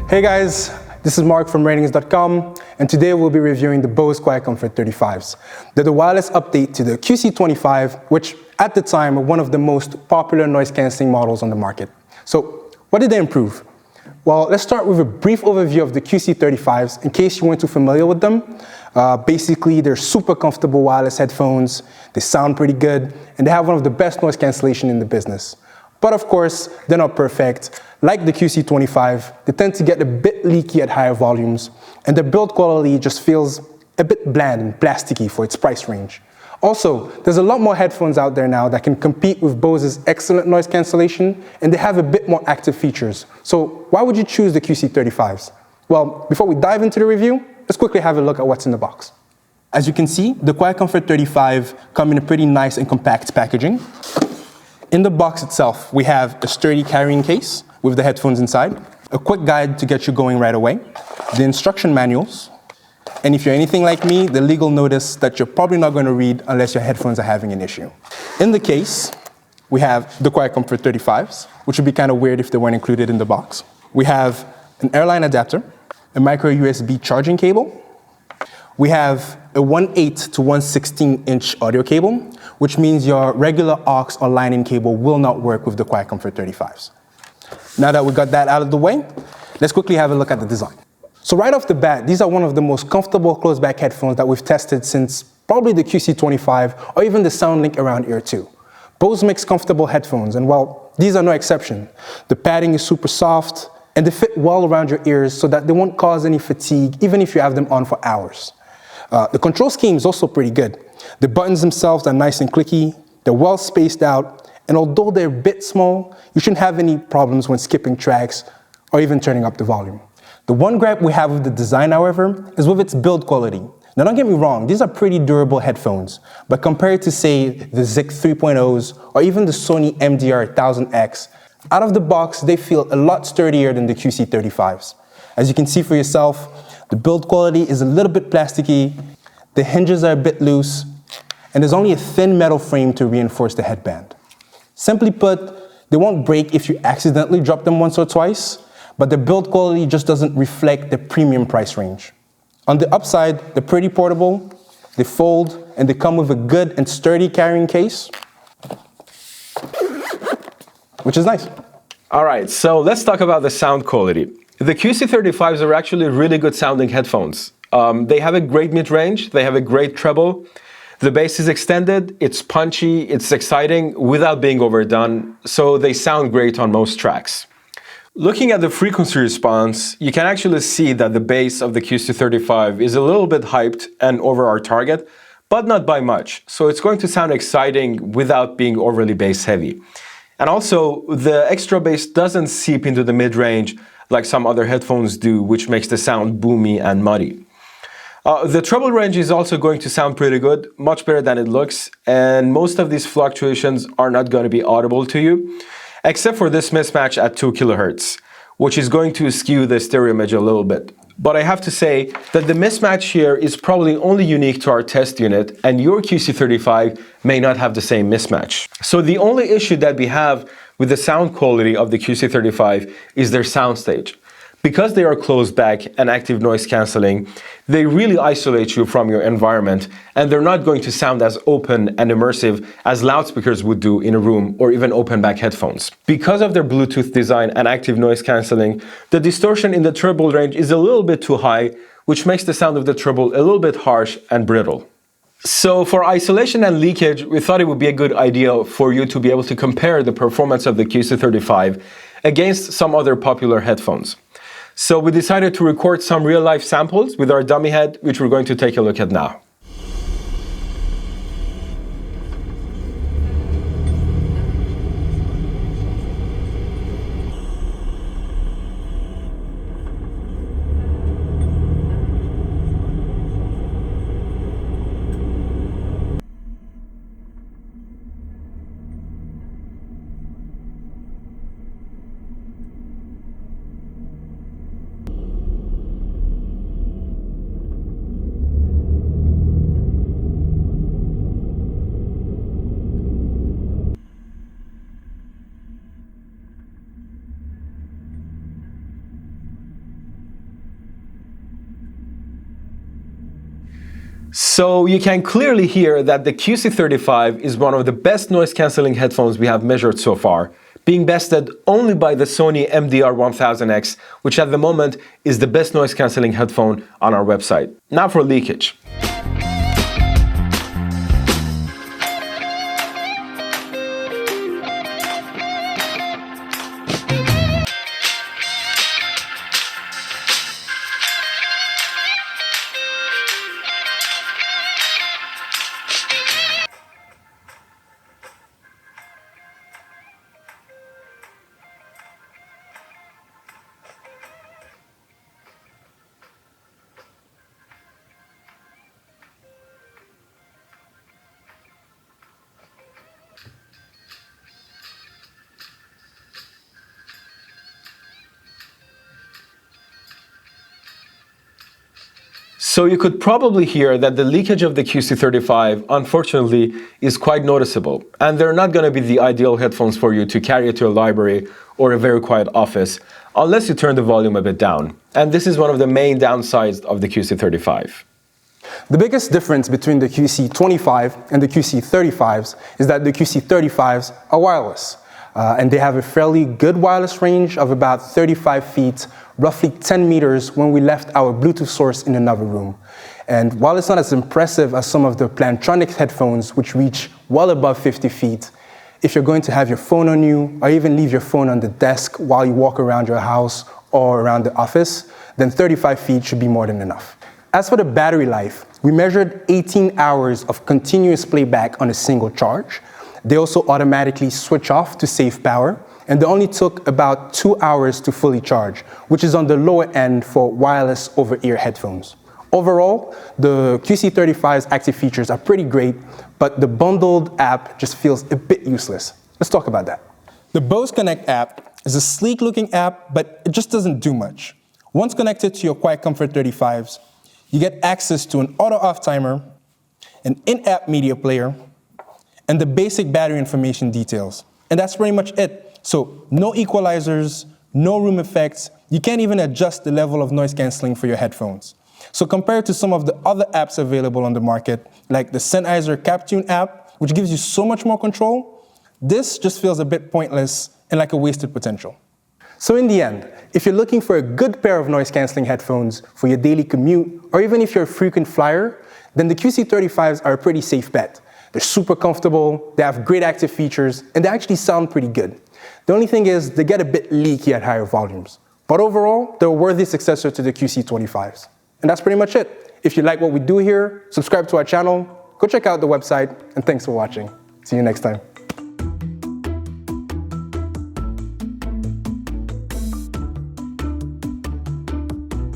Hey guys, this is Mark from Ratings.com, and today we'll be reviewing the Bose QuietComfort 35s. They're the wireless update to the QC35, which at the time were one of the most popular noise cancelling models on the market. So what did they improve? Well, let's start with a brief overview of the QC35s in case you weren't too familiar with them. Basically, they're super comfortable wireless headphones, they sound pretty good, and they have one of the best noise cancellation in the business. But of course, they're not perfect. Like the QC25, they tend to get a bit leaky at higher volumes, and their build quality just feels a bit bland and plasticky for its price range. Also, there's a lot more headphones out there now that can compete with Bose's excellent noise cancellation, and they have a bit more active features. So why would you choose the QC35s? Well, before we dive into the review, let's quickly have a look at what's in the box. As you can see, the QuietComfort 35 come in a pretty nice and compact packaging. In the box itself, we have a sturdy carrying case with the headphones inside, a quick guide to get you going right away, the instruction manuals, and if you're anything like me, the legal notice that you're probably not going to read unless your headphones are having an issue. In the case, we have the QuietComfort 35s, which would be kind of weird if they weren't included in the box. We have an airline adapter, a micro USB charging cable. We have a 1/8 to 1/16 inch audio cable, which means your regular aux or line-in cable will not work with the QuietComfort 35s. Now that we got that out of the way, let's quickly have a look at the design. So right off the bat, these are one of the most comfortable closed-back headphones that we've tested since probably the QC25 or even the SoundLink Around Ear 2. Bose makes comfortable headphones, and well, these are no exception. The padding is super soft, and they fit well around your ears so that they won't cause any fatigue, even if you have them on for hours. The control scheme is also pretty good. The buttons themselves are nice and clicky, they're well spaced out, and although they're a bit small, you shouldn't have any problems when skipping tracks or even turning up the volume. The one gripe we have with the design, however, is with its build quality. Now don't get me wrong, these are pretty durable headphones, but compared to say the ZIC 3.0s or even the Sony MDR 1000X, out of the box they feel a lot sturdier than the QC35s. As you can see for yourself, the build quality is a little bit plasticky, the hinges are a bit loose, and there's only a thin metal frame to reinforce the headband. Simply put, they won't break if you accidentally drop them once or twice, but the build quality just doesn't reflect the premium price range. On the upside, they're pretty portable, they fold, and they come with a good and sturdy carrying case, which is nice. All right, so let's talk about the sound quality. The QC35s are actually really good sounding headphones. They have a great mid-range, they have a great treble, the bass is extended, it's punchy, it's exciting without being overdone, so they sound great on most tracks. Looking at the frequency response, you can actually see that the bass of the QC35 is a little bit hyped and over our target, but not by much, so it's going to sound exciting without being overly bass heavy. And also, the extra bass doesn't seep into the mid-range like some other headphones do, which makes the sound boomy and muddy. The treble range is also going to sound pretty good, much better than it looks, and most of these fluctuations are not going to be audible to you, except for this mismatch at 2 kHz, which is going to skew the stereo image a little bit. But I have to say that the mismatch here is probably only unique to our test unit, and your QC35 may not have the same mismatch. So the only issue that we have with the sound quality of the QC35 is their soundstage. Because they are closed back and active noise cancelling, they really isolate you from your environment, and they're not going to sound as open and immersive as loudspeakers would do in a room or even open back headphones. Because of their Bluetooth design and active noise cancelling, the distortion in the treble range is a little bit too high, which makes the sound of the treble a little bit harsh and brittle. So for isolation and leakage, we thought it would be a good idea for you to be able to compare the performance of the QC35 against some other popular headphones. So we decided to record some real-life samples with our dummy head, which we're going to take a look at now. So you can clearly hear that the QC35 is one of the best noise-canceling headphones we have measured so far, being bested only by the Sony MDR1000X, which at the moment is the best noise-canceling headphone on our website. Now for Leakage. So you could probably hear that the leakage of the QC35, unfortunately, is quite noticeable. And they're not going to be the ideal headphones for you to carry to a library or a very quiet office, unless you turn the volume a bit down. And this is one of the main downsides of the QC35. The biggest difference between the QC25 and the QC35s is that the QC35s are wireless. And they have a fairly good wireless range of about 35 feet, roughly 10 meters when we left our Bluetooth source in another room. And while it's not as impressive as some of the Plantronics headphones, which reach well above 50 feet, if you're going to have your phone on you, or even leave your phone on the desk while you walk around your house or around the office, then 35 feet should be more than enough. As for the battery life, we measured 18 hours of continuous playback on a single charge. They also automatically switch off to save power, and they only took about 2 hours to fully charge, which is on the lower end for wireless over-ear headphones. Overall, the QC35's active features are pretty great, but the bundled app just feels a bit useless. Let's talk about that. The Bose Connect app is a sleek-looking app, but it just doesn't do much. Once connected to your QuietComfort 35s, you get access to an auto-off timer, an in-app media player, and the basic battery information details. And that's pretty much it. So no equalizers, no room effects. You can't even adjust the level of noise canceling for your headphones. So compared to some of the other apps available on the market, like the Sennheiser CapTune app, which gives you so much more control, this just feels a bit pointless and like a wasted potential. So in the end, if you're looking for a good pair of noise canceling headphones for your daily commute, or even if you're a frequent flyer, then the QC35s are a pretty safe bet. They're super comfortable, they have great active features, and they actually sound pretty good. The only thing is, they get a bit leaky at higher volumes. But overall, they're a worthy successor to the QC25s. And that's pretty much it. If you like what we do here, subscribe to our channel, go check out the website, and thanks for watching. See you next time.